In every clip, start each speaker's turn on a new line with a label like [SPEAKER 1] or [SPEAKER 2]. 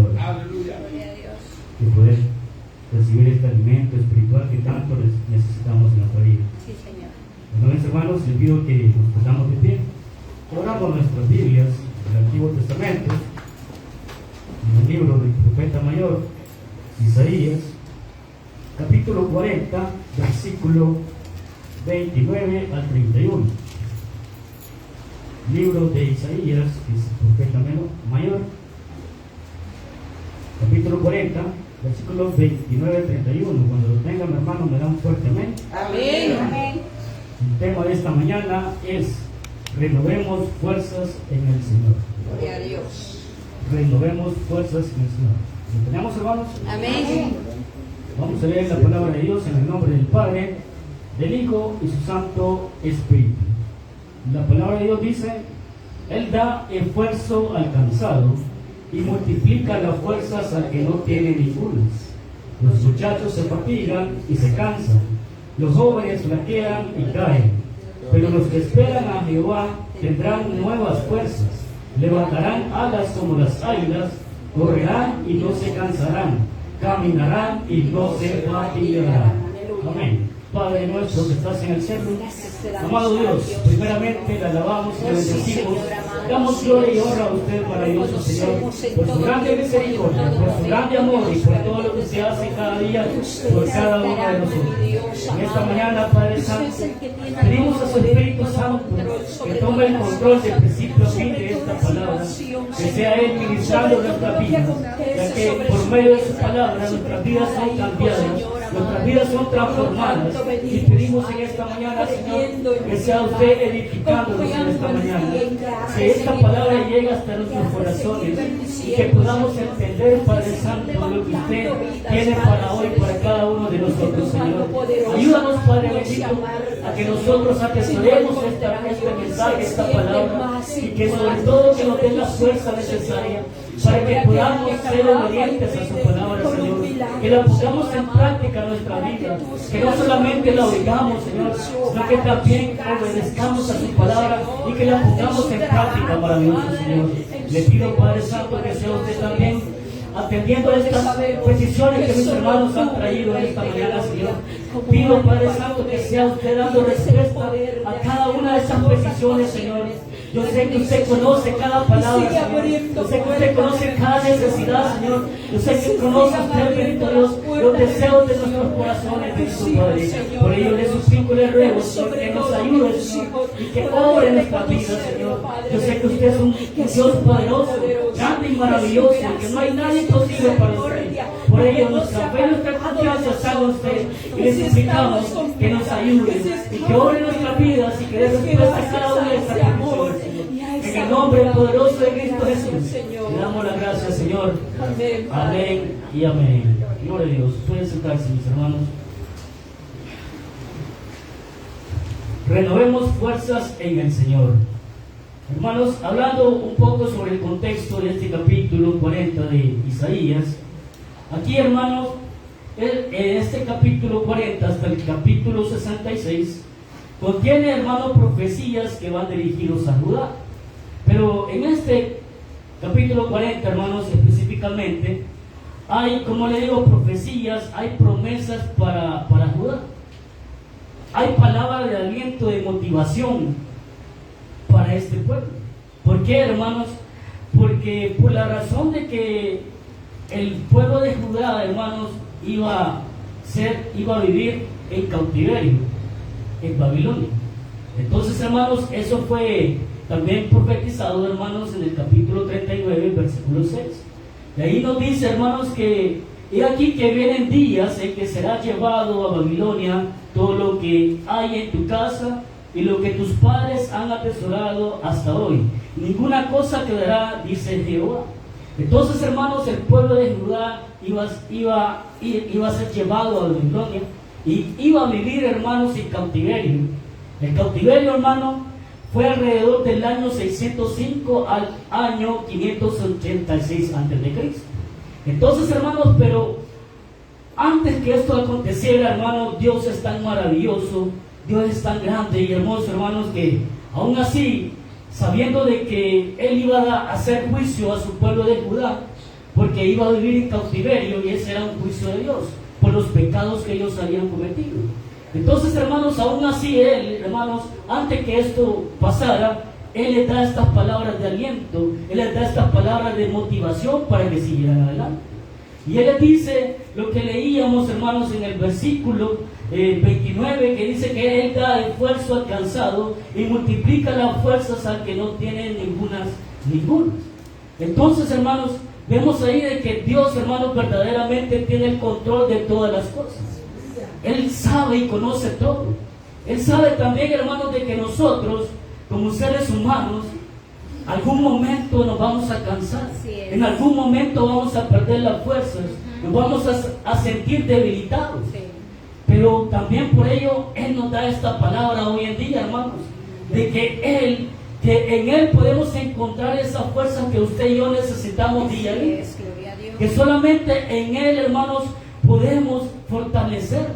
[SPEAKER 1] palabra.
[SPEAKER 2] Aleluya.
[SPEAKER 1] Y poder recibir este alimento espiritual que tanto necesitamos en nuestra vida.
[SPEAKER 3] Sí, Señor.
[SPEAKER 1] Bueno, mis hermanos, les pido que nos pongamos de pie. Abramos nuestras Biblias del Antiguo Testamento, en el libro del profeta mayor, Isaías, capítulo 40, versículo 29 al 31. Libro de Isaías, que es el profeta mayor, capítulo 40, versículos 29 al 31. Cuando lo tengan, mi hermano, me da un fuerte amén.
[SPEAKER 3] Amén. Amén.
[SPEAKER 1] El tema de esta mañana es: renovemos fuerzas en el Señor.
[SPEAKER 3] Gloria a Dios.
[SPEAKER 1] Renovemos fuerzas en el Señor. ¿Lo tenemos, hermanos?
[SPEAKER 3] Amén.
[SPEAKER 1] Vamos a leer la palabra de Dios en el nombre del Padre, del Hijo y su Santo Espíritu. La palabra de Dios dice: Él da esfuerzo al cansado y multiplica las fuerzas al que no tiene ningunas. Los muchachos se fatigan y se cansan, los jóvenes flaquean y caen, pero los que esperan a Jehová tendrán nuevas fuerzas, levantarán alas como las águilas, correrán y no se cansarán, caminarán y no se fatigarán. Amén. Padre nuestro que estás en el cielo, amado Dios, primeramente le alabamos y le bendecimos. Damos gloria y honra a usted, maravilloso Señor, por su grande misericordia, por su grande amor y por todo lo que se hace cada día por cada uno de nosotros. En esta mañana, Padre Santo, pedimos a su Espíritu Santo que tome el control del principio a fin de esta palabra, que sea Él ministrando nuestras vidas, ya que por medio de su palabra nuestras vidas son cambiadas, nuestras vidas son transformadas, y pedimos en esta mañana, Señor, que sea usted edificándonos en esta mañana, que esta palabra llegue hasta nuestros corazones y que podamos entender, Padre Santo, lo que usted tiene para hoy, para cada uno de nosotros, Señor. Ayúdanos, Padre bendito, a que nosotros atesoremos este mensaje, esta palabra, y que sobre todo que nos dé la fuerza necesaria para que podamos ser obedientes a su palabra, Señor, que la pongamos en práctica en nuestra vida, que no solamente la oigamos, Señor, sino que también obedezcamos a su palabra y que la pongamos en práctica, maravilloso Señor. Le pido, Padre Santo, que sea usted también atendiendo estas peticiones que mis hermanos han traído en esta mañana, Señor. Pido, Padre Santo, que sea usted dando respuesta a cada una de esas peticiones, Señor. Yo sé que usted conoce cada palabra, Señor. Yo sé que usted conoce cada necesidad, Señor. Yo sé que conoce usted, bendito Dios, los deseos de nuestros corazones, bendito Padre. Por ello le suplico y le ruego, Señor, que nos ayude, Señor, y que obre en nuestra vida, Señor. Yo sé que usted es un Dios poderoso, grande y maravilloso, que no hay nada imposible para usted. Por ello nuestra fe y nuestra confianza está en usted, y le suplicamos que nos ayude y que obre en nuestras vidas y que dé respuesta a cada una de estas peticiones. En el nombre poderoso de Cristo Jesús, le damos las gracias, Señor. Amén y amén. Gloria a Dios. Pueden sentarse, mis hermanos. Renovemos fuerzas en el Señor. Hermanos, hablando un poco sobre el contexto de este capítulo 40 de Isaías, aquí, hermanos, en este capítulo 40 hasta el capítulo 66, contiene, hermanos, profecías que van dirigidos a Judá. Pero en este capítulo 40, hermanos, específicamente, hay, como le digo, profecías, hay promesas para Judá. Hay palabras de aliento, de motivación para este pueblo. ¿Por qué, hermanos? Porque por la razón de que el pueblo de Judá, hermanos, iba a vivir en cautiverio en Babilonia. Entonces, hermanos, eso fue también profetizado, hermanos, en el capítulo 39, versículo 6. De ahí nos dice, hermanos, que he aquí que vienen días en que será llevado a Babilonia todo lo que hay en tu casa y lo que tus padres han atesorado hasta hoy. Ninguna cosa quedará, dice Jehová. Entonces, hermanos, el pueblo de Judá iba a ser llevado a Babilonia y iba a vivir, hermanos, en cautiverio. El cautiverio, hermano, fue alrededor del año 605 al año 586 a.C. Entonces, hermanos, pero antes que esto aconteciera, hermanos, Dios es tan maravilloso, Dios es tan grande y hermoso, hermanos, que aún así, sabiendo de que Él iba a hacer juicio a su pueblo de Judá, porque iba a vivir en cautiverio y ese era un juicio de Dios por los pecados que ellos habían cometido. Entonces, hermanos, aún así él, hermanos, antes que esto pasara, él les da estas palabras de aliento, él les da estas palabras de motivación para que siguieran adelante. Y él les dice lo que leíamos, hermanos, en el versículo 29, que dice que él da esfuerzo al cansado y multiplica las fuerzas al que no tiene ninguna. Entonces, hermanos, vemos ahí de que Dios, hermanos, verdaderamente tiene el control de todas las cosas. Él sabe y conoce todo. Él sabe también, hermanos, de que nosotros, como seres humanos, algún momento nos vamos a cansar, en algún momento vamos a perder las fuerzas, nos vamos a sentir debilitados. Pero también por ello Él nos da esta palabra hoy en día, hermanos, de que en Él podemos encontrar esa fuerza que usted y yo necesitamos día a día. Que solamente en Él, hermanos, podemos fortalecer,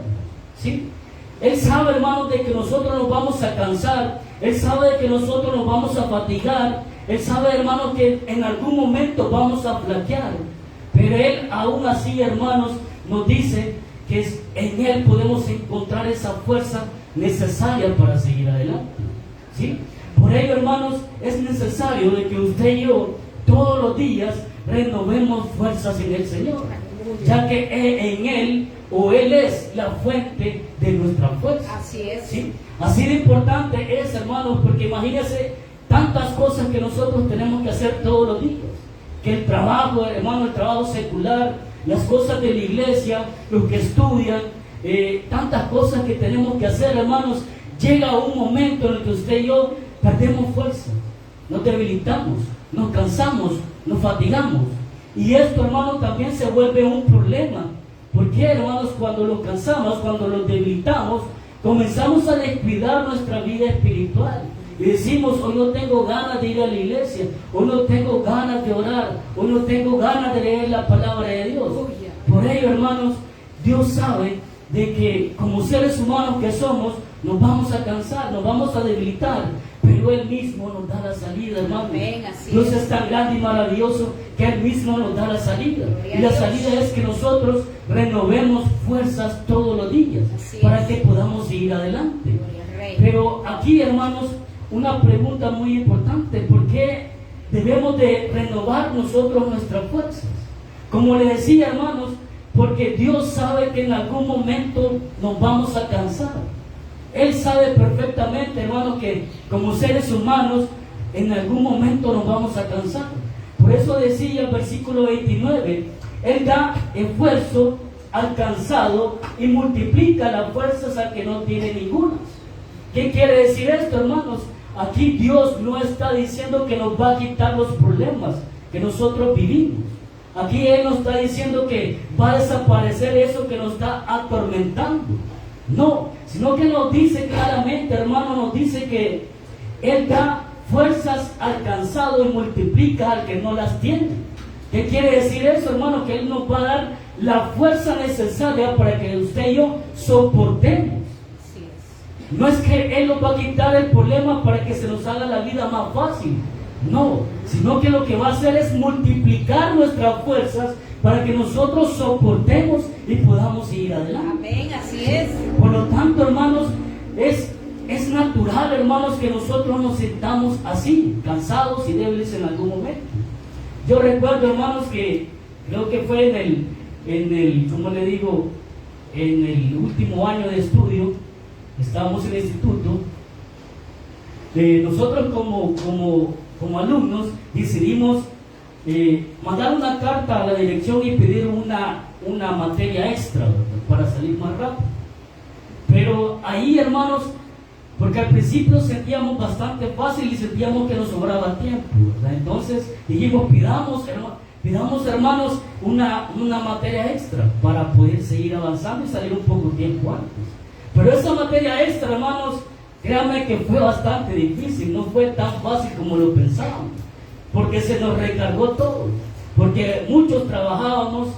[SPEAKER 1] ¿sí? Él sabe, hermanos, de que nosotros nos vamos a cansar. Él sabe de que nosotros nos vamos a fatigar. Él sabe, hermanos, que en algún momento vamos a flaquear. Pero Él aún así, hermanos, nos dice que en Él podemos encontrar esa fuerza necesaria para seguir adelante, ¿sí? Por ello, hermanos, es necesario de que usted y yo todos los días renovemos fuerzas en el Señor, ya que en Él o Él es la fuente de nuestra fuerza.
[SPEAKER 3] Así es.
[SPEAKER 1] ¿Sí? Así de importante es, hermanos, porque imagínense tantas cosas que nosotros tenemos que hacer todos los días. Que el trabajo, hermano, el trabajo secular, las cosas de la iglesia, los que estudian, tantas cosas que tenemos que hacer, hermanos. Llega un momento en el que usted y yo perdemos fuerza, nos debilitamos, nos cansamos, nos fatigamos. Y esto, hermanos, también se vuelve un problema. Porque, hermanos, cuando nos cansamos, cuando nos debilitamos, comenzamos a descuidar nuestra vida espiritual. Y decimos, hoy no tengo ganas de ir a la iglesia, hoy no tengo ganas de orar, hoy no tengo ganas de leer la palabra de Dios. Por ello, hermanos, Dios sabe de que como seres humanos que somos, nos vamos a cansar, nos vamos a debilitar, pero Él mismo nos da la salida, hermano. Dios es tan grande y maravilloso que Él mismo nos da la salida. Y la salida es que nosotros renovemos fuerzas todos los días para que podamos seguir adelante. Pero aquí, hermanos, una pregunta muy importante: ¿por qué debemos de renovar nosotros nuestras fuerzas? Como le decía, hermanos, porque Dios sabe que en algún momento nos vamos a cansar. Él sabe perfectamente, hermanos, que como seres humanos en algún momento nos vamos a cansar. Por eso decía el versículo 29, Él da esfuerzo al cansado y multiplica las fuerzas al que no tiene ninguna. ¿Qué quiere decir esto, hermanos? Aquí Dios no está diciendo que nos va a quitar los problemas que nosotros vivimos. Aquí Él nos está diciendo que va a desaparecer eso que nos está atormentando. No, sino que nos dice claramente, hermano, nos dice que Él da fuerzas al cansado y multiplica al que no las tiene. ¿Qué quiere decir eso, hermano? Que Él nos va a dar la fuerza necesaria para que usted y yo soportemos. No es que Él nos va a quitar el problema para que se nos haga la vida más fácil. No, sino que lo que va a hacer es multiplicar nuestras fuerzas para que nosotros soportemos y podamos seguir adelante.
[SPEAKER 3] Amén, así es.
[SPEAKER 1] Por lo tanto, hermanos, es natural, hermanos, que nosotros nos sintamos así, cansados y débiles en algún momento. Yo recuerdo, hermanos, que creo que fue en el último año de estudio, estábamos en el instituto, nosotros como alumnos decidimos mandar una carta a la dirección y pedir una materia extra, ¿verdad?, para salir más rápido. Pero ahí, hermanos, porque al principio sentíamos bastante fácil y sentíamos que nos sobraba tiempo, ¿verdad? Entonces dijimos, pidamos, hermanos, una materia extra para poder seguir avanzando y salir un poco tiempo antes. Pero esa materia extra, hermanos, créanme que fue bastante difícil, no fue tan fácil como lo pensábamos, porque se nos recargó todo, porque muchos trabajábamos,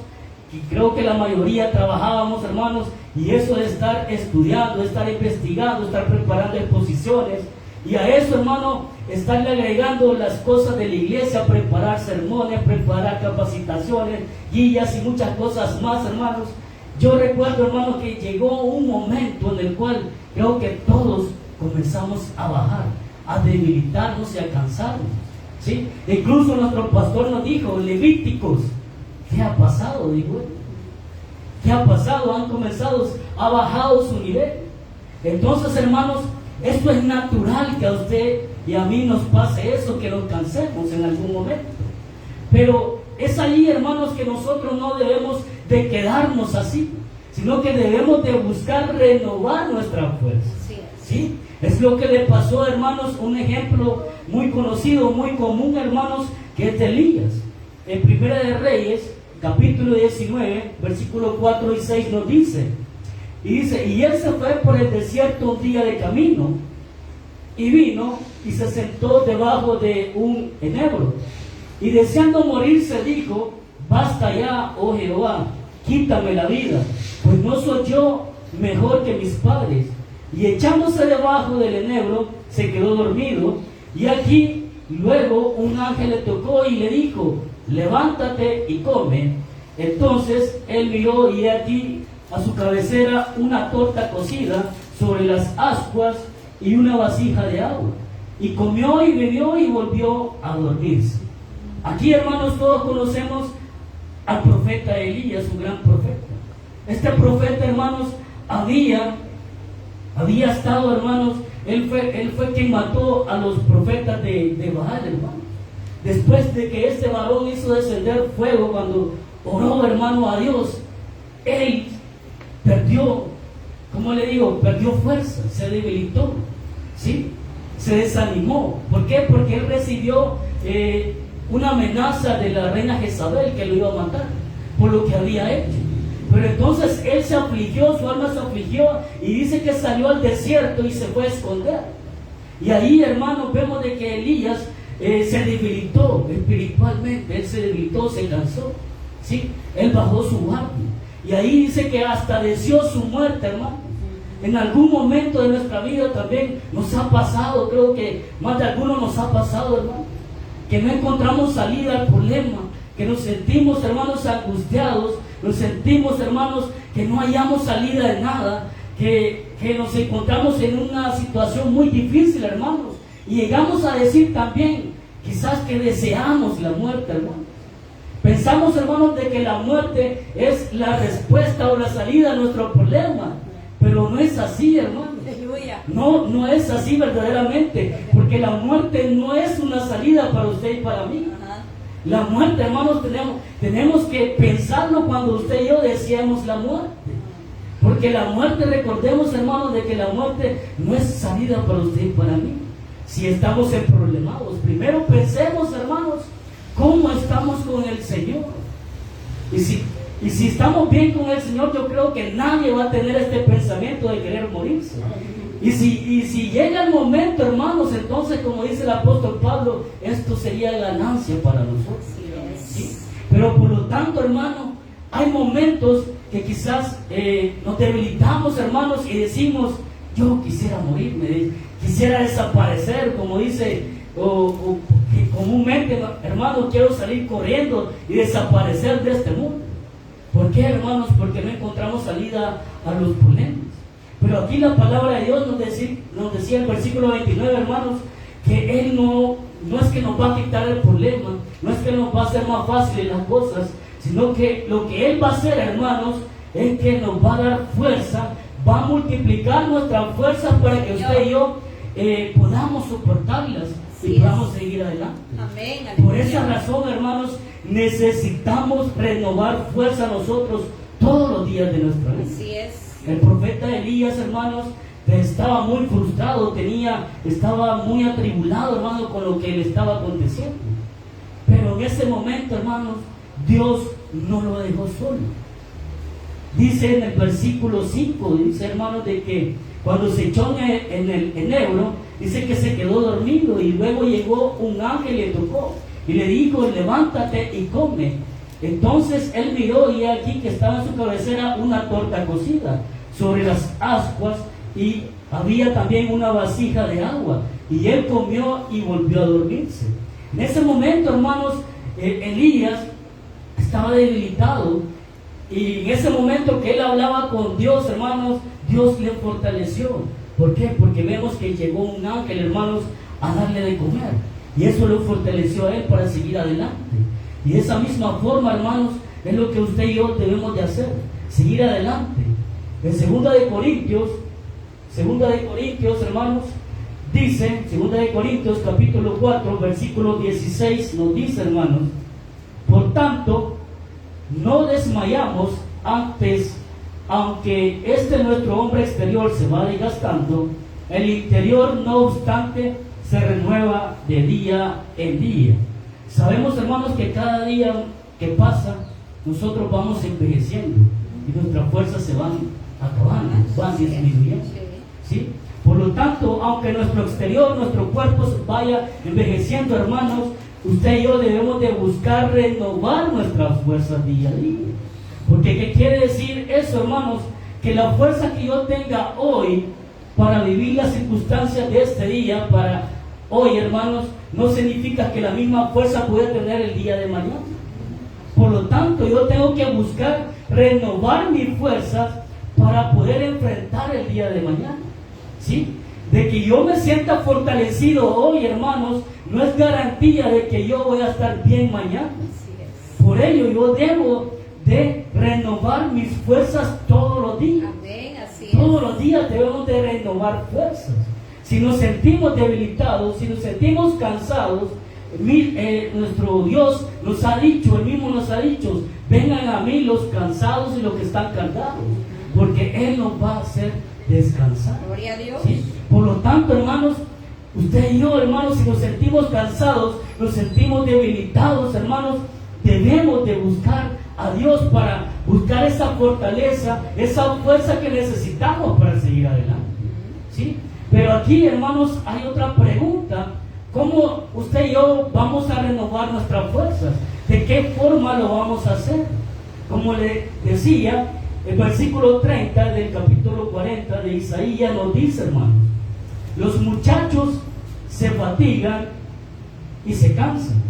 [SPEAKER 1] y creo que la mayoría trabajábamos, hermanos, y eso de estar estudiando, de estar investigando, estar preparando exposiciones, Y a eso, hermano, estarle agregando las cosas de la iglesia, preparar sermones, preparar capacitaciones, guías y muchas cosas más, hermanos. Yo recuerdo, hermano, que llegó un momento en el cual creo que todos comenzamos a bajar, a debilitarnos y a cansarnos, ¿sí? Incluso nuestro pastor nos dijo, Levíticos, ¿qué ha pasado? Dijo él. ¿Qué ha pasado? Han comenzado, ha bajado su nivel. Entonces, hermanos, esto es natural que a usted y a mí nos pase eso, que nos cansemos en algún momento. Pero es ahí, hermanos, que nosotros no debemos de quedarnos así, sino que debemos de buscar renovar nuestra fuerza. ¿Sí? Es lo que le pasó, hermanos, un ejemplo muy conocido, muy común, hermanos, que es de Elías. En Primera de Reyes, capítulo 19, versículos 4 y 6 nos dice, y él se fue por el desierto un día de camino, y vino y se sentó debajo de un enebro, y deseando morirse dijo, basta ya, oh Jehová, quítame la vida, pues no soy yo mejor que mis padres. Y echándose debajo del enebro, se quedó dormido, y aquí luego un ángel le tocó y le dijo, levántate y come. Entonces él miró y aquí a su cabecera una torta cocida sobre las ascuas y una vasija de agua. Y comió y bebió y volvió a dormirse. Aquí, hermanos, todos conocemos al profeta Elías, un gran profeta. Este profeta, hermanos, había estado, hermanos, él fue quien mató a los profetas de Baal, hermanos. Después de que este varón hizo descender fuego cuando oró, hermano, a Dios, él perdió, ¿cómo le digo? Perdió fuerza, se debilitó, ¿sí? Se desanimó. ¿Por qué? Porque él recibió una amenaza de la reina Jezabel que lo iba a matar por lo que había hecho. Pero entonces él se afligió, su alma se afligió y dice que salió al desierto y se fue a esconder. Y ahí, hermanos, vemos de que Elías se debilitó espiritualmente, él se debilitó, se cansó, ¿sí? Él bajó su guardia. Y ahí dice que hasta deseó su muerte, hermano. En algún momento de nuestra vida también nos ha pasado, creo que más de algunos nos ha pasado, hermano, que no encontramos salida al problema, que nos sentimos, hermanos, angustiados, nos sentimos, hermanos, que no hallamos salida de nada, que nos encontramos en una situación muy difícil, hermanos, y llegamos a decir también, quizás que deseamos la muerte, hermanos. Pensamos, hermanos, de que la muerte es la respuesta o la salida a nuestro problema, pero no es así, hermanos. No es así verdaderamente, porque la muerte no es una salida para usted y para mí. La muerte, hermanos, tenemos que pensarlo cuando usted y yo deseamos la muerte. Porque la muerte, recordemos, hermanos, de que la muerte no es salida para usted y para mí. Si estamos en problemas, primero pensemos, hermanos, cómo estamos con el Señor. Y si estamos bien con el Señor, yo creo que nadie va a tener este pensamiento de querer morirse. Y si llega el momento, hermanos, entonces, como dice el apóstol Pablo, esto sería ganancia para nosotros. ¿Sí? Pero por lo tanto, hermano, hay momentos que quizás nos debilitamos, hermanos, y decimos, yo quisiera morirme, quisiera desaparecer, como dice, o que comúnmente, hermanos, quiero salir corriendo y desaparecer de este mundo. ¿Por qué, hermanos? Porque no encontramos salida a los problemas. Pero aquí la palabra de Dios nos decía en el versículo 29, hermanos, que Él no es que nos va a quitar el problema, no es que nos va a hacer más fáciles las cosas, sino que lo que Él va a hacer, hermanos, es que nos va a dar fuerza, va a multiplicar nuestras fuerzas para que usted y yo podamos soportarlas y podamos seguir adelante.
[SPEAKER 3] Amén.
[SPEAKER 1] Por esa razón, hermanos, necesitamos renovar fuerza nosotros todos los días de nuestra vida.
[SPEAKER 3] Así es.
[SPEAKER 1] El profeta Elías, hermanos, estaba muy frustrado, estaba muy atribulado, hermano, con lo que le estaba aconteciendo. Pero en ese momento, hermanos, Dios no lo dejó solo. Dice en el versículo 5, dice, hermanos, de que cuando se echó en el enebro, dice que se quedó dormido y luego llegó un ángel y le tocó y le dijo, levántate y come. Entonces él miró y aquí que estaba en su cabecera una torta cocida sobre las ascuas y había también una vasija de agua. y él comió y volvió a dormirse. En ese momento, hermanos, Elías estaba debilitado, y en ese momento que él hablaba con Dios, hermanos, Dios le fortaleció. ¿Por qué? Porque vemos que llegó un ángel, hermanos, a darle de comer, y eso lo fortaleció a él para seguir adelante. Y de esa misma forma, hermanos, es lo que usted y yo debemos de hacer, seguir adelante. En 2 de Corintios, hermanos, dice, 2 de Corintios capítulo 4, versículo 16, nos dice, hermanos: por tanto, no desmayamos antes, aunque nuestro hombre exterior se va desgastando, el interior, no obstante, se renueva de día en día. Sabemos, hermanos, que cada día que pasa, nosotros vamos envejeciendo y nuestras fuerzas se van acabando, van disminuyendo, ¿sí? Por lo tanto, aunque nuestro exterior, nuestro cuerpo vaya envejeciendo, hermanos, usted y yo debemos de buscar renovar nuestras fuerzas día a día. Porque ¿qué quiere decir eso, hermanos? Que la fuerza que yo tenga hoy para vivir las circunstancias de este día, para hoy, hermanos, no significa que la misma fuerza pueda tener el día de mañana. Por lo tanto, yo tengo que buscar renovar mis fuerzas para poder enfrentar el día de mañana, ¿sí? De que yo me sienta fortalecido hoy, hermanos, no es garantía de que yo voy a estar bien mañana. Por ello, yo debo de renovar mis fuerzas todos los días.
[SPEAKER 3] Amén, así es.
[SPEAKER 1] Todos los días debemos de renovar fuerzas. Si nos sentimos debilitados, si nos sentimos cansados, nuestro Dios nos ha dicho, Él mismo nos ha dicho: vengan a mí los cansados y los que están cargados, porque Él nos va a hacer descansar.
[SPEAKER 3] Gloria a Dios.
[SPEAKER 1] ¿Sí? Por lo tanto, hermanos, usted y yo, hermanos, si nos sentimos cansados, nos sentimos debilitados, hermanos, debemos de buscar a Dios para buscar esa fortaleza, esa fuerza que necesitamos para seguir adelante, ¿sí? Pero aquí, hermanos, hay otra pregunta: ¿cómo usted y yo vamos a renovar nuestras fuerzas? ¿De qué forma lo vamos a hacer? Como le decía, el versículo 30 del capítulo 40 de Isaías nos dice, hermanos: los muchachos se fatigan y se cansan,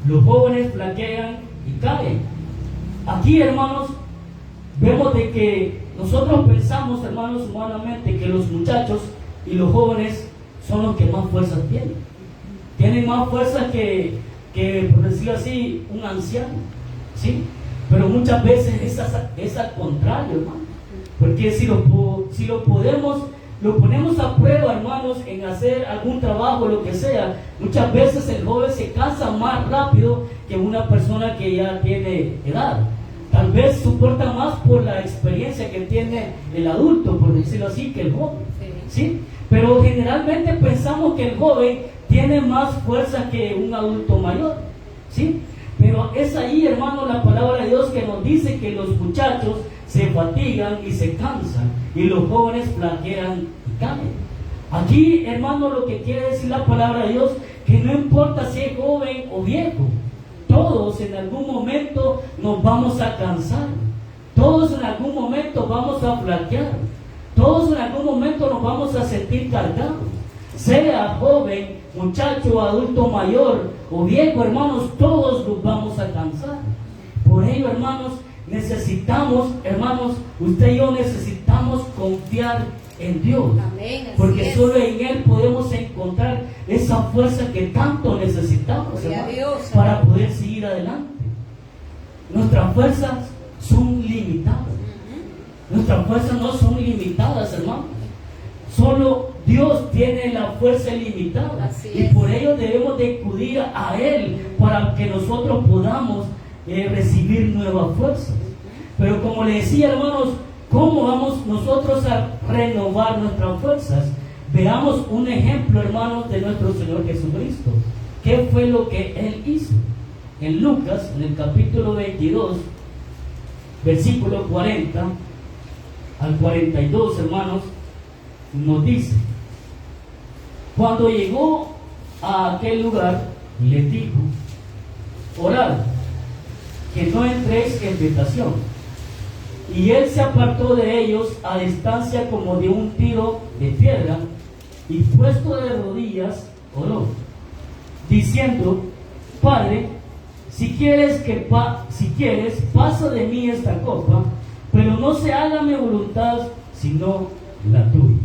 [SPEAKER 1] los jóvenes flaquean y caen. Aquí, hermanos, vemos de que nosotros pensamos, hermanos, humanamente, que los muchachos y los jóvenes son los que más fuerzas tienen. Tienen más fuerza que por decirlo así, un anciano, ¿sí? Pero muchas veces es al contrario, hermano. Porque si lo ponemos a prueba, hermanos, en hacer algún trabajo, lo que sea, muchas veces el joven se cansa más rápido que una persona que ya tiene edad. Tal vez soporta más por la experiencia que tiene el adulto, por decirlo así, que el joven, ¿sí? Pero generalmente pensamos que el joven tiene más fuerza que un adulto mayor, ¿sí? Pero es ahí, hermano, la palabra de Dios que nos dice que los muchachos se fatigan y se cansan, y los jóvenes flaquean y caen. Aquí, hermano, lo que quiere decir la palabra de Dios, que no importa si es joven o viejo, todos en algún momento nos vamos a cansar, todos en algún momento vamos a flaquear, todos en algún momento nos vamos a sentir cargados, sea joven, muchacho, adulto mayor o viejo, hermanos, todos nos vamos a cansar. Por ello, hermanos, necesitamos, hermanos, usted y yo necesitamos confiar en Dios.
[SPEAKER 3] Amén, así
[SPEAKER 1] porque
[SPEAKER 3] es.
[SPEAKER 1] solo en Él podemos encontrar esa fuerza que tanto necesitamos,
[SPEAKER 3] Gloria a
[SPEAKER 1] hermanos,
[SPEAKER 3] Dios,
[SPEAKER 1] para
[SPEAKER 3] amén.
[SPEAKER 1] poder seguir adelante. Nuestras fuerzas son limitadas. Nuestras fuerzas no son ilimitadas, hermanos. Solo Dios tiene la fuerza ilimitada.
[SPEAKER 3] Así
[SPEAKER 1] Y
[SPEAKER 3] es.
[SPEAKER 1] por ello debemos de acudir a Él para que nosotros podamos recibir nuevas fuerzas. Pero como le decía, hermanos, ¿cómo vamos nosotros a renovar nuestras fuerzas? Veamos un ejemplo, hermanos, de nuestro Señor Jesucristo. ¿Qué fue lo que Él hizo? En Lucas, en el capítulo 22, versículo 40 al 42, hermanos, nos dice: cuando llegó a aquel lugar, les dijo: orad, que no entréis en tentación. Y él se apartó de ellos a distancia como de un tiro de piedra, y puesto de rodillas, oró, diciendo: Padre, si quieres, pasa de mí esta copa, pero no se haga mi voluntad, sino la tuya.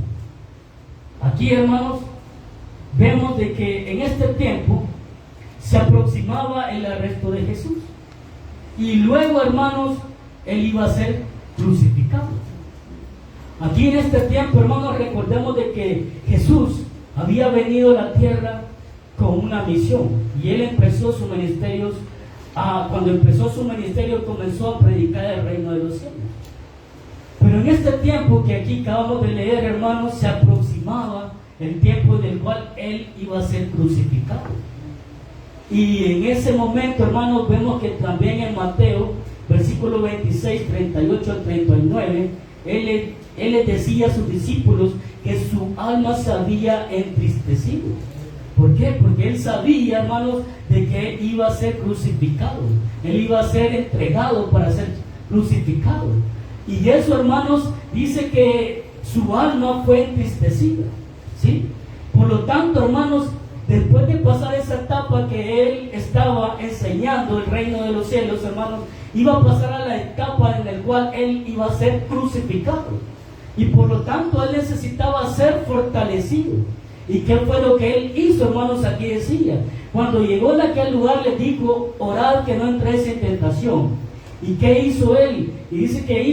[SPEAKER 1] Aquí, hermanos, vemos de que en este tiempo se aproximaba el arresto de Jesús. Y luego, hermanos, Él iba a ser crucificado. Aquí en este tiempo, hermanos, recordemos de que Jesús había venido a la tierra con una misión. Y Él empezó su ministerio, cuando empezó su ministerio comenzó a predicar el reino de los cielos. Pero en este tiempo que aquí acabamos de leer, hermanos, se aproximaba el tiempo en el cual Él iba a ser crucificado. Y en ese momento, hermanos, vemos que también en Mateo, versículo 26, 38 al 39, Él les decía a sus discípulos que su alma se había entristecido. ¿Por qué? Porque Él sabía, hermanos, de que Él iba a ser crucificado. Él iba a ser entregado para ser crucificado. Y eso, hermanos, dice que su alma fue entristecida, ¿sí? Por lo tanto, hermanos, después de pasar esa etapa que Él estaba enseñando el reino de los cielos, hermanos, iba a pasar a la etapa en la cual Él iba a ser crucificado. Y por lo tanto, Él necesitaba ser fortalecido. ¿Y qué fue lo que Él hizo, hermanos? Aquí decía, cuando llegó a aquel lugar les dijo: orad que no entréis en tentación. ¿Y qué hizo Él? Y dice que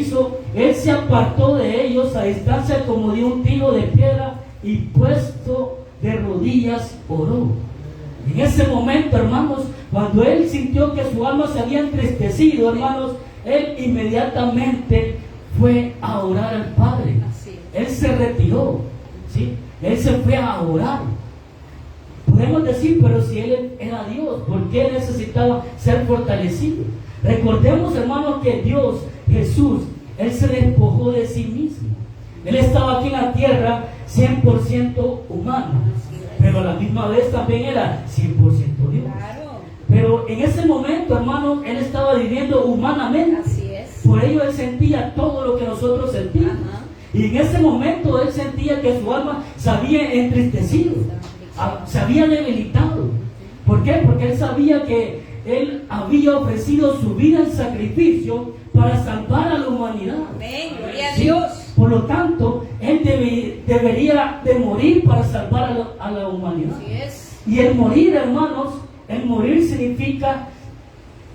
[SPEAKER 1] Él se apartó de ellos a distancia como de un tiro de piedra, y puesto de rodillas oró. En ese momento, hermanos, cuando Él sintió que su alma se había entristecido, hermanos, Él inmediatamente fue a orar al Padre. Él se retiró, ¿sí? Él se fue a orar. Podemos decir, pero si Él era Dios, ¿por qué necesitaba ser fortalecido? Recordemos, hermanos, que Dios, Jesús, Él se despojó de sí mismo. Él estaba aquí en la tierra 100% humano, pero a la misma vez también era 100% Dios. Pero en ese momento, hermanos, Él estaba viviendo humanamente.
[SPEAKER 3] Así es.
[SPEAKER 1] Por ello Él sentía todo lo que nosotros sentimos. Y en ese momento Él sentía que su alma se había entristecido, se había debilitado. ¿Por qué? Porque Él sabía que Él había ofrecido su vida en sacrificio para salvar a la humanidad.
[SPEAKER 3] Amén, gloria a
[SPEAKER 1] ¿Sí?
[SPEAKER 3] Dios.
[SPEAKER 1] Por lo tanto, Él debería de morir para salvar a la humanidad.
[SPEAKER 3] Así es.
[SPEAKER 1] Y el morir, hermanos, el morir significa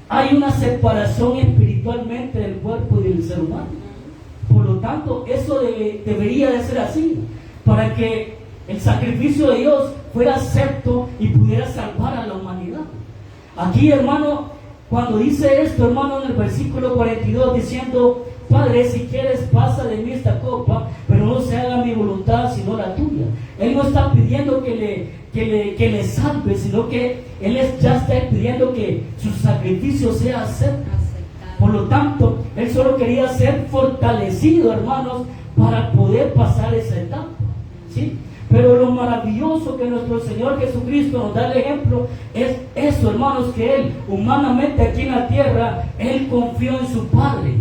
[SPEAKER 1] hay una separación espiritualmente del cuerpo y del ser humano. Por lo tanto, eso debería de ser así, para que el sacrificio de Dios fuera acepto y pudiera salvar a la humanidad. Aquí, hermano, cuando dice esto, hermano, en el versículo 42, diciendo: Padre, si quieres, pasa de mí esta copa, pero no se haga mi voluntad, sino la tuya. Él no está pidiendo que le salve, sino que Él ya está pidiendo que su sacrificio sea aceptado. Por lo tanto, Él solo quería ser fortalecido, hermanos, para poder pasar esa etapa, ¿sí? Pero lo maravilloso que nuestro Señor Jesucristo nos da el ejemplo es eso, hermanos, que Él humanamente aquí en la tierra, Él confió en su Padre,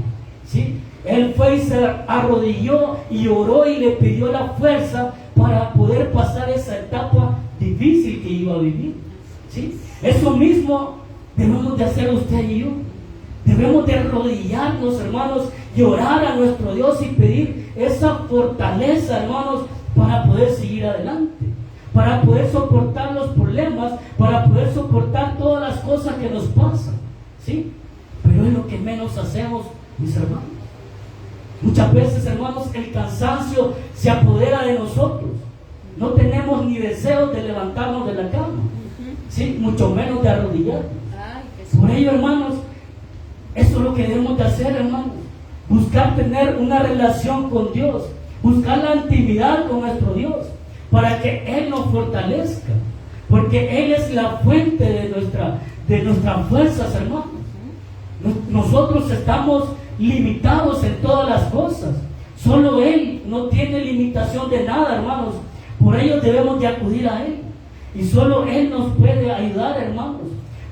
[SPEAKER 1] ¿sí? Él fue y se arrodilló y oró y le pidió la fuerza para poder pasar esa etapa difícil que iba a vivir, ¿sí? Eso mismo debemos de hacer usted y yo. Debemos de arrodillarnos, hermanos, y orar a nuestro Dios y pedir esa fortaleza, hermanos, para poder seguir adelante, para poder soportar los problemas, para poder soportar todas las cosas que nos pasan, ¿sí? Pero es lo que menos hacemos, mis hermanos. Muchas veces, hermanos, el cansancio se apodera de nosotros. No tenemos ni deseos de levantarnos de la cama, ¿sí? Mucho menos de arrodillarnos. Por ello, hermanos, eso es lo que debemos de hacer, hermanos. Buscar tener una relación con Dios, buscar la intimidad con nuestro Dios, para que Él nos fortalezca, porque Él es la fuente de nuestras fuerzas, hermanos. Nosotros estamos limitados en todas las cosas. Solo Él no tiene limitación de nada, hermanos. Por ello debemos de acudir a Él, y solo Él nos puede ayudar, hermanos.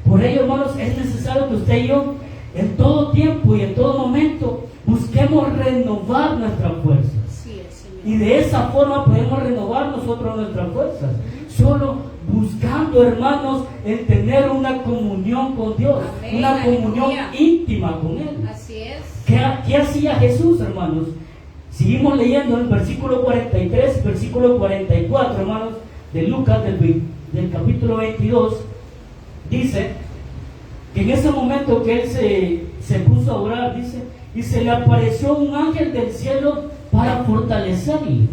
[SPEAKER 1] Por ello, hermanos, es necesario que usted y yo, en todo tiempo y en todo momento, busquemos renovar nuestra fuerza.
[SPEAKER 3] Sí, Señor.
[SPEAKER 1] Y de esa forma podemos renovar nosotros nuestras fuerzas. Solo buscando, hermanos, en tener una comunión con Dios.
[SPEAKER 3] Amén,
[SPEAKER 1] Una comunión
[SPEAKER 3] aleluya.
[SPEAKER 1] íntima con Él.
[SPEAKER 3] Así es.
[SPEAKER 1] ¿Qué hacía Jesús, hermanos? Seguimos leyendo en el versículo 43, versículo 44, hermanos, de Lucas, del capítulo 22. Dice que en ese momento que él se puso a orar, dice, y se le apareció un ángel del cielo para fortalecerle.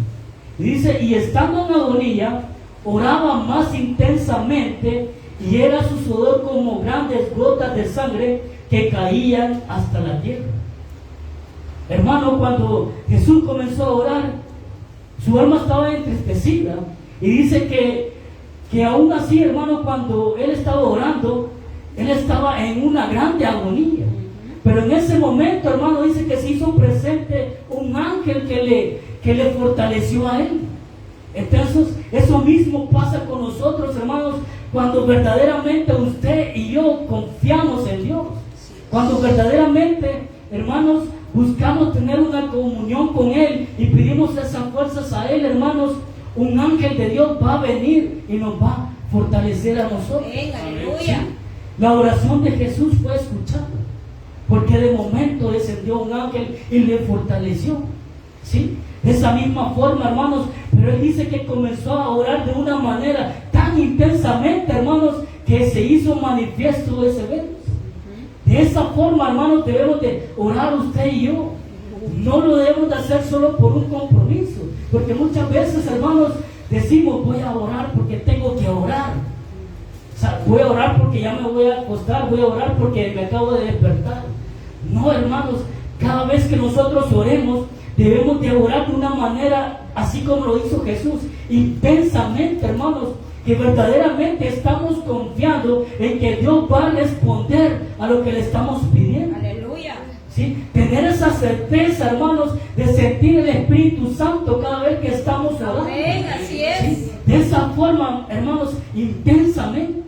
[SPEAKER 1] Y dice, y estando en agonía, oraba más intensamente, y era su sudor como grandes gotas de sangre que caían hasta la tierra. Hermano, cuando Jesús comenzó a orar, su alma estaba entristecida. Y dice que aún así, hermano, cuando él estaba orando, él estaba en una grande agonía. Pero en ese momento, hermano, dice que se hizo presente un ángel que le fortaleció a él. Entonces, eso mismo pasa con nosotros, hermanos, cuando verdaderamente usted y yo confiamos en Dios. Cuando verdaderamente, hermanos, buscamos tener una comunión con Él y pedimos esas fuerzas a Él, hermanos, un ángel de Dios va a venir y nos va a fortalecer a nosotros.
[SPEAKER 3] Amén, aleluya.
[SPEAKER 1] ¿Sí? La oración de Jesús fue escuchada, porque de momento descendió un ángel y le fortaleció. ¿Sí? De esa misma forma, hermanos, pero Él dice que comenzó a orar de una manera tan intensamente, hermanos, que se hizo manifiesto ese evento. De esa forma, hermanos, debemos de orar usted y yo. No lo debemos de hacer solo por un compromiso, porque muchas veces, hermanos, decimos, voy a orar porque tengo que orar. O sea, voy a orar porque ya me voy a acostar, voy a orar porque me acabo de despertar. No, hermanos, cada vez que nosotros oremos, debemos de orar de una manera así como lo hizo Jesús, intensamente, hermanos, que verdaderamente estamos confiando en que Dios va a responder a lo que le estamos pidiendo.
[SPEAKER 3] Aleluya.
[SPEAKER 1] ¿Sí? Tener esa certeza, hermanos, de sentir el Espíritu Santo cada vez que estamos orando.
[SPEAKER 3] Amén, así es.
[SPEAKER 1] ¿Sí? De esa forma, hermanos, intensamente.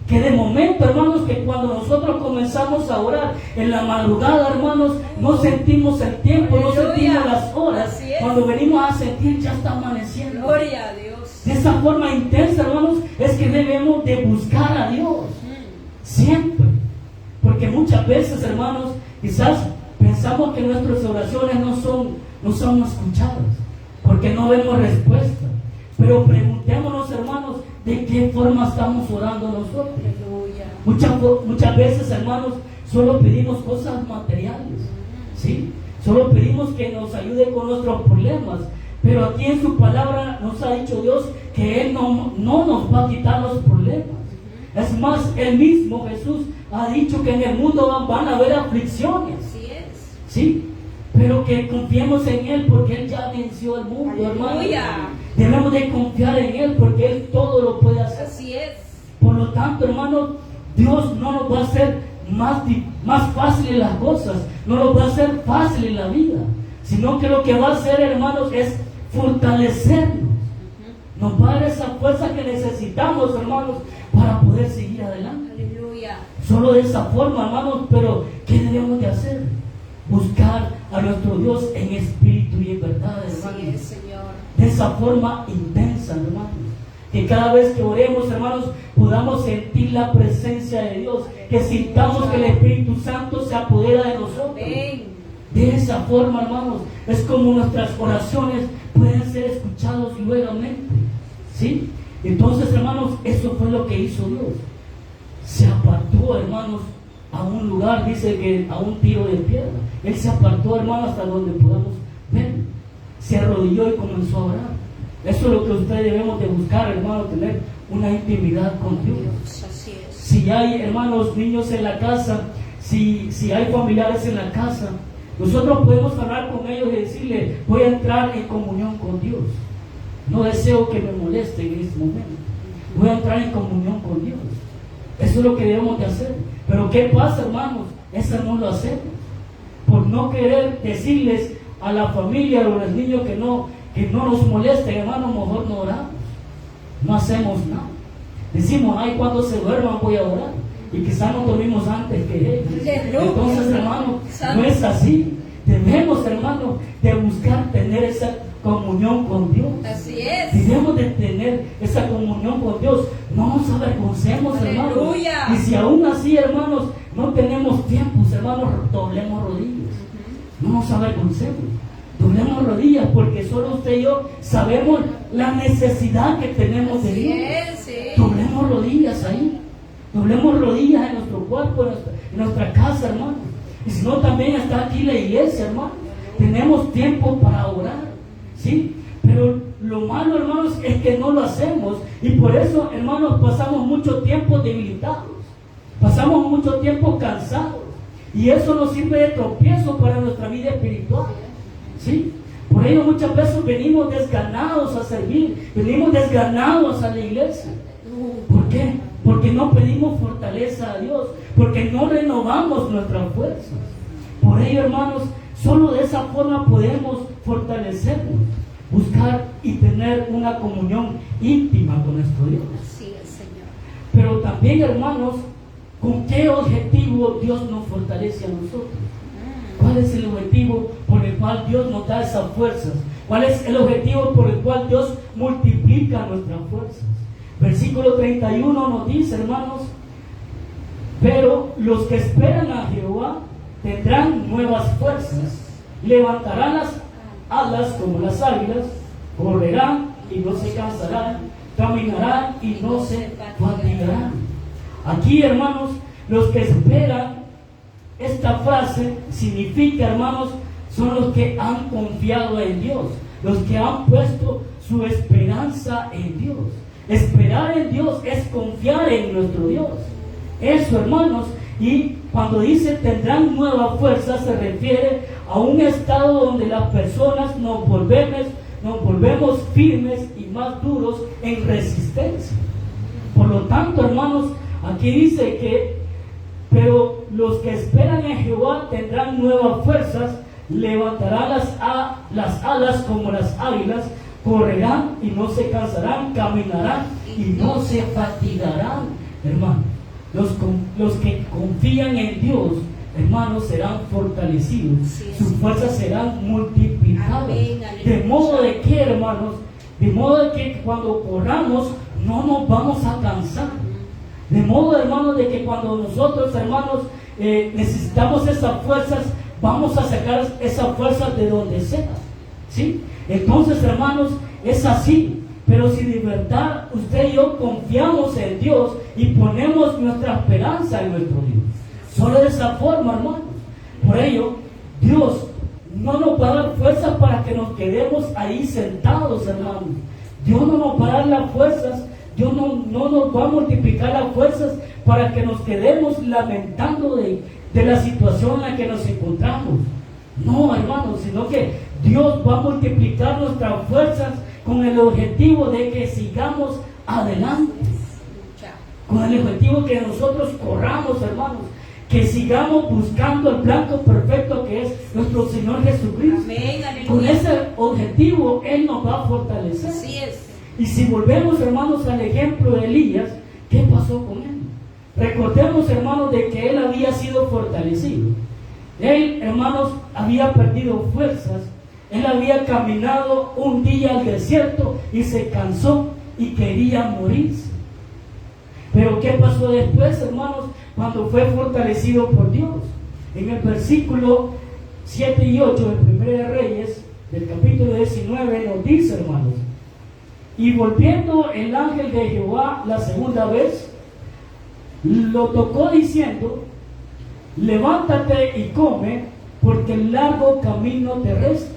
[SPEAKER 1] Que de momento, hermanos, que cuando nosotros comenzamos a orar en la madrugada, hermanos, no sentimos el tiempo, no
[SPEAKER 3] Aleluya.
[SPEAKER 1] sentimos las horas.
[SPEAKER 3] Así es.
[SPEAKER 1] Cuando venimos a sentir, ya está amaneciendo.
[SPEAKER 3] Gloria a Dios.
[SPEAKER 1] De esa forma intensa, hermanos, es que debemos de buscar a Dios. Siempre. Porque muchas veces, hermanos, quizás pensamos que nuestras oraciones no son escuchadas, porque no vemos respuesta. Pero preguntémonos, hermanos, de qué forma estamos orando nosotros.
[SPEAKER 3] Aleluya.
[SPEAKER 1] Muchas veces, hermanos, solo pedimos cosas materiales, ¿sí? Solo pedimos que nos ayude con nuestros problemas. Pero aquí en su palabra nos ha dicho Dios que Él no nos va a quitar los problemas. Es más, Él mismo, Jesús, ha dicho que en el mundo van a haber aflicciones.
[SPEAKER 3] Así es.
[SPEAKER 1] ¿Sí? Pero que confiemos en Él porque Él ya venció el mundo, hermano.
[SPEAKER 3] Aleluya.
[SPEAKER 1] Debemos de confiar en Él porque Él todo lo puede hacer.
[SPEAKER 3] Así es.
[SPEAKER 1] Por lo tanto, hermanos, Dios no nos va a hacer más fáciles las cosas, no nos va a hacer fácil en la vida, sino que lo que va a hacer, hermanos, es fortalecernos. Nos va a dar esa fuerza que necesitamos, hermanos, para poder seguir adelante.
[SPEAKER 3] Aleluya.
[SPEAKER 1] Solo de esa forma, hermanos, pero ¿qué debemos de hacer? Buscar a nuestro Dios en espíritu y en verdad,
[SPEAKER 3] Así
[SPEAKER 1] hermanos.
[SPEAKER 3] es, Señor.
[SPEAKER 1] De esa forma intensa, hermanos. Que cada vez que oremos, hermanos, podamos sentir la presencia de Dios. Que sintamos que el Espíritu Santo se apodera de nosotros.
[SPEAKER 3] Amén.
[SPEAKER 1] De esa forma, hermanos, es como nuestras oraciones pueden ser escuchadas luegamente. ¿Sí? Entonces, hermanos, eso fue lo que hizo Dios. Se apartó, hermanos, a un lugar, dice que a un tiro de piedra. Él se apartó, hermanos, hasta donde podamos ver. Se arrodilló y comenzó a orar. Eso es lo que ustedes debemos de buscar, hermanos, tener una intimidad con Dios.
[SPEAKER 3] Así es.
[SPEAKER 1] Si hay, hermanos, niños en la casa, si hay familiares en la casa, nosotros podemos hablar con ellos y decirle, voy a entrar en comunión con Dios. No deseo que me molesten en este momento. Voy a entrar en comunión con Dios. Eso es lo que debemos de hacer. Pero ¿qué pasa, hermanos? Eso no lo hacemos. Por no querer decirles a la familia o a los niños que no nos molesten, hermanos, mejor no oramos. No hacemos nada. Decimos, ay, cuando se duerman voy a orar. Y quizás nos dormimos antes que ellos. Entonces, hermano, no es así. Debemos, hermano, de buscar tener esa comunión con Dios.
[SPEAKER 3] Así es.
[SPEAKER 1] Debemos de tener esa comunión con Dios. No nos avergoncemos, hermanos.
[SPEAKER 3] Aleluya.
[SPEAKER 1] Y si aún así, hermanos, no tenemos tiempos, hermanos, doblemos rodillas. No nos avergoncemos. Doblemos rodillas, porque solo usted y yo sabemos la necesidad que tenemos de
[SPEAKER 3] Así
[SPEAKER 1] Dios.
[SPEAKER 3] es, sí.
[SPEAKER 1] Doblemos rodillas ahí. Doblemos rodillas en nuestro cuerpo, en nuestra casa, hermanos. Y si no, también está aquí la iglesia, hermanos. Tenemos tiempo para orar, ¿sí? Pero lo malo, hermanos, es que no lo hacemos. Y por eso, hermanos, pasamos mucho tiempo debilitados. Pasamos mucho tiempo cansados. Y eso nos sirve de tropiezo para nuestra vida espiritual, ¿sí? Por ello muchas veces venimos desganados a servir. Venimos desganados a la iglesia. ¿Por qué? Porque no pedimos fortaleza a Dios, porque no renovamos nuestras fuerzas. Por ello, hermanos, solo de esa forma podemos fortalecernos, buscar y tener una comunión íntima con nuestro Dios.
[SPEAKER 3] Así es, Señor.
[SPEAKER 1] Pero también, hermanos, ¿con qué objetivo Dios nos fortalece a nosotros? ¿Cuál es el objetivo por el cual Dios nos da esas fuerzas? ¿Cuál es el objetivo por el cual Dios multiplica nuestras fuerzas? Versículo 31 nos dice, hermanos, pero los que esperan a Jehová tendrán nuevas fuerzas, levantarán las alas como las águilas, correrán y no se cansarán, caminarán y no se fatigarán. Aquí, hermanos, los que esperan, esta frase significa, hermanos, son los que han confiado en Dios, los que han puesto su esperanza en Dios. Esperar en Dios es confiar en nuestro Dios. Eso, hermanos, y cuando dice tendrán nueva fuerza, se refiere a un estado donde las personas nos volvemos firmes y más duros en resistencia. Por lo tanto, hermanos, aquí dice que, pero los que esperan en Jehová tendrán nuevas fuerzas, levantarán las alas como las águilas, correrán y no se cansarán, caminarán y no se fatigarán, hermanos. Los que confían en Dios, hermanos, serán fortalecidos, sus fuerzas serán multiplicadas. De modo de que, hermanos, de modo de que cuando corramos no nos vamos a cansar. De modo, hermanos, de que cuando nosotros, hermanos, necesitamos esas fuerzas, vamos a sacar esas fuerzas de donde sea, ¿sí? Entonces, hermanos, es así. Pero si de verdad usted y yo confiamos en Dios y ponemos nuestra esperanza en nuestro Dios, solo de esa forma, hermanos. Por ello, Dios no nos va a dar fuerzas para que nos quedemos ahí sentados, hermanos. Dios no nos va a dar las fuerzas, Dios no nos va a multiplicar las fuerzas para que nos quedemos lamentando de la situación en la que nos encontramos. No, hermanos, sino que Dios va a multiplicar nuestras fuerzas con el objetivo de que sigamos adelante, con el objetivo que nosotros corramos, hermanos, que sigamos buscando el blanco perfecto que es nuestro Señor Jesucristo.
[SPEAKER 3] Amén,
[SPEAKER 1] con ese objetivo Él nos va a fortalecer.
[SPEAKER 3] Así es.
[SPEAKER 1] Y si volvemos, hermanos, al ejemplo de Elías, ¿qué pasó con él? Recordemos, hermanos, de que él había sido fortalecido. Él, hermanos, había perdido fuerzas. Él había caminado un día al desierto y se cansó y quería morirse. Pero ¿qué pasó después, hermanos, cuando fue fortalecido por Dios? En el versículo 7 y 8 del 1 de Reyes, del capítulo 19, nos dice, hermanos, y volviendo el ángel de Jehová la segunda vez, lo tocó diciendo, levántate y come, porque el largo camino te resta.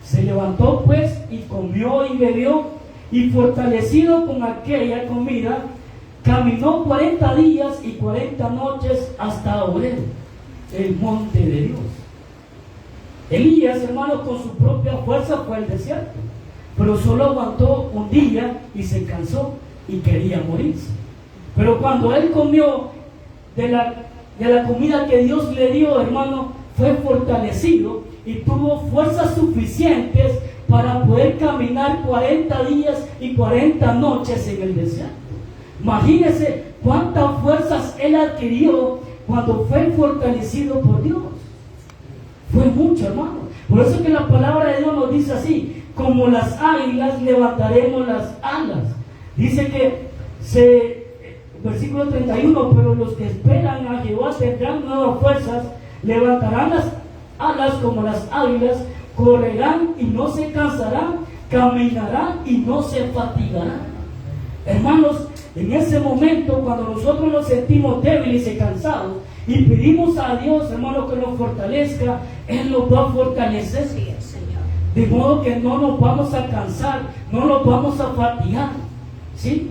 [SPEAKER 1] Se levantó pues y comió y bebió, y fortalecido con aquella comida, caminó 40 días y 40 noches hasta Horeb, el monte de Dios. Elías, hermanos, con su propia fuerza fue al desierto, pero solo aguantó un día y se cansó y quería morirse. Pero cuando él comió de la comida que Dios le dio, hermano, fue fortalecido y tuvo fuerzas suficientes para poder caminar 40 días y 40 noches en el desierto. Imagínense cuántas fuerzas él adquirió cuando fue fortalecido por Dios. Fue mucho, hermano. Por eso que la palabra de Dios nos dice así, como las águilas levantaremos las alas. Dice que versículo 31, pero los que esperan a Jehová tendrán nuevas fuerzas, levantarán las alas como las águilas, correrán y no se cansarán, caminarán y no se fatigarán. Hermanos, en ese momento cuando nosotros nos sentimos débiles y cansados y pedimos a Dios, hermanos, que nos fortalezca, Él nos va a fortalecer.
[SPEAKER 3] Así es, Señor.
[SPEAKER 1] De modo que no nos vamos a cansar, no nos vamos a fatigar, ¿sí?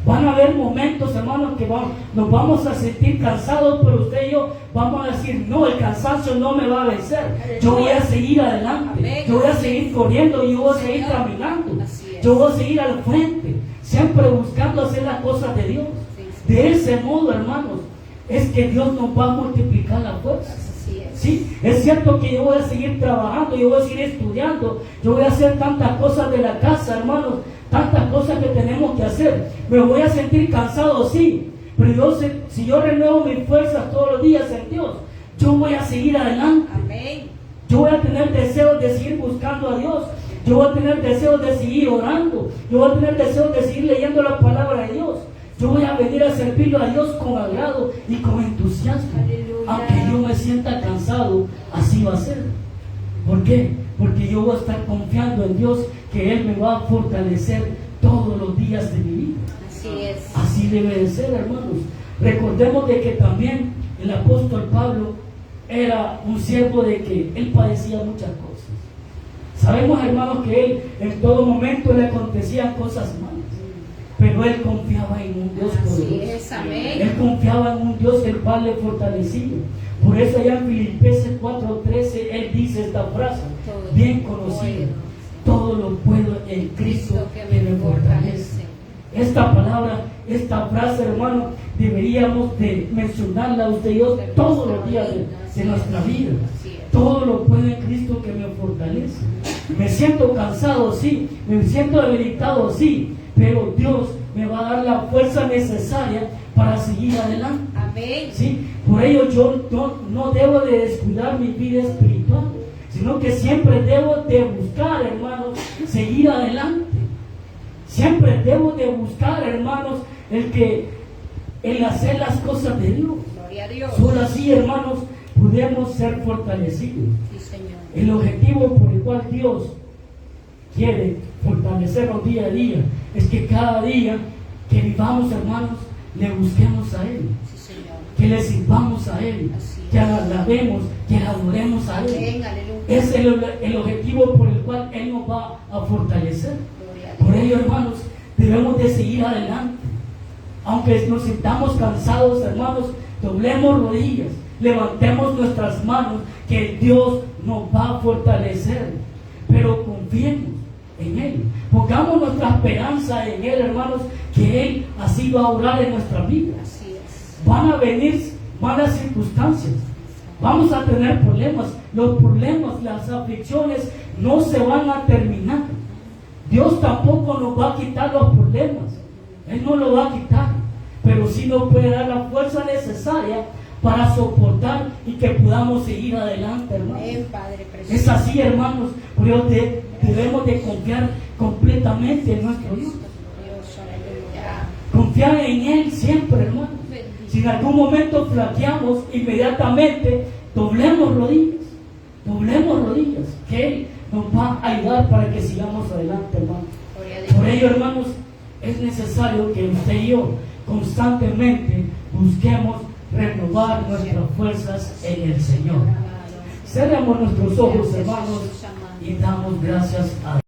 [SPEAKER 1] Van a haber momentos, hermanos, que nos vamos a sentir cansados, pero usted y yo vamos a decir, no, el cansancio no me va a vencer. Yo voy a seguir adelante,
[SPEAKER 3] Amén.
[SPEAKER 1] yo voy a seguir corriendo, yo voy a seguir
[SPEAKER 3] Señor.
[SPEAKER 1] caminando,
[SPEAKER 3] Así es.
[SPEAKER 1] yo voy a seguir al frente, siempre buscando hacer las cosas de Dios.
[SPEAKER 3] Sí.
[SPEAKER 1] De ese modo, hermanos, es que Dios nos va a multiplicar la fuerza.
[SPEAKER 3] Así es.
[SPEAKER 1] Sí, es cierto que yo voy a seguir trabajando, yo voy a seguir estudiando, yo voy a hacer tantas cosas de la casa, hermanos, tantas cosas que tenemos que hacer. Me voy a sentir cansado, sí, pero si yo renuevo mis fuerzas todos los días en Dios, yo voy a seguir adelante.
[SPEAKER 3] Amén.
[SPEAKER 1] Yo voy a tener deseos de seguir buscando a Dios. Yo voy a tener deseos de seguir orando. Yo voy a tener deseos de seguir leyendo la palabra de Dios. Yo voy a venir a servirlo a Dios con agrado y con entusiasmo.
[SPEAKER 3] Aleluya.
[SPEAKER 1] Aunque yo me sienta cansado, así va a ser. ¿Por qué? Porque yo voy a estar confiando en Dios, que Él me va a fortalecer todos los días de mi vida.
[SPEAKER 3] Así es.
[SPEAKER 1] Así debe de ser, hermanos. Recordemos de que también el apóstol Pablo era un siervo de que él padecía muchas cosas. Sabemos, hermanos, que él en todo momento le acontecían cosas malas, pero él confiaba en un Dios
[SPEAKER 3] Así
[SPEAKER 1] poderoso.
[SPEAKER 3] es, amén.
[SPEAKER 1] Él confiaba en un Dios el cual le fortalecía. Por eso allá en Filipenses 4:13 él dice esta frase bien conocida: todo lo puedo en Cristo que me fortalece. Esta palabra, esta frase, hermano, deberíamos de mencionarla usted y yo todos los días de nuestra vida. Todo lo puedo en Cristo que me fortalece. Me siento cansado, sí, me siento debilitado, sí, pero Dios me va a dar la fuerza necesaria para seguir adelante.
[SPEAKER 3] Amén.
[SPEAKER 1] ¿Sí? Por ello yo no debo de descuidar mi vida espiritual, sino que siempre debo de buscar, hermanos, seguir adelante. Siempre debo de buscar, hermanos, el hacer las cosas de Dios.
[SPEAKER 3] Gloria a Dios.
[SPEAKER 1] Solo así, hermanos, podemos ser fortalecidos.
[SPEAKER 3] Sí, Señor.
[SPEAKER 1] El objetivo por el cual Dios quiere fortalecernos día a día es que cada día que vivamos, hermanos, le busquemos a Él,
[SPEAKER 3] Sí, Señor.
[SPEAKER 1] que le sirvamos a Él,
[SPEAKER 3] Así es.
[SPEAKER 1] que alabemos, que le adoremos a Él.
[SPEAKER 3] Amén, aleluya.
[SPEAKER 1] Es el objetivo por el cual Él nos va a fortalecer.
[SPEAKER 3] Gloria a
[SPEAKER 1] Por
[SPEAKER 3] Dios.
[SPEAKER 1] ello, hermanos, debemos de seguir adelante. Aunque nos sintamos cansados, hermanos, doblemos rodillas, levantemos nuestras manos, que Dios nos va a fortalecer. Pero confiemos en Él. Pongamos nuestra esperanza en Él, hermanos, que Él así va a obrar en nuestra vida.
[SPEAKER 3] Así es.
[SPEAKER 1] Van a venir malas circunstancias. Vamos a tener problemas. Los problemas, las aflicciones no se van a terminar. Dios tampoco nos va a quitar los problemas. Él no lo va a quitar. Pero sí nos puede dar la fuerza necesaria para soportar y que podamos seguir adelante, hermanos.
[SPEAKER 3] Amén, Padre precioso.
[SPEAKER 1] Es así, hermanos. Por eso debemos de confiar completamente en nuestro Dios.
[SPEAKER 3] Dios, aleluya.
[SPEAKER 1] Confiar en Él siempre, hermanos. Si en algún momento flaqueamos, inmediatamente doblemos rodillas, que Él nos va a ayudar para que sigamos adelante, hermanos.
[SPEAKER 3] Gloria a Dios.
[SPEAKER 1] Por ello, hermanos, es necesario que usted y yo constantemente busquemos renovar nuestras fuerzas en el Señor. Cerramos nuestros ojos, hermanos, y damos gracias a Dios.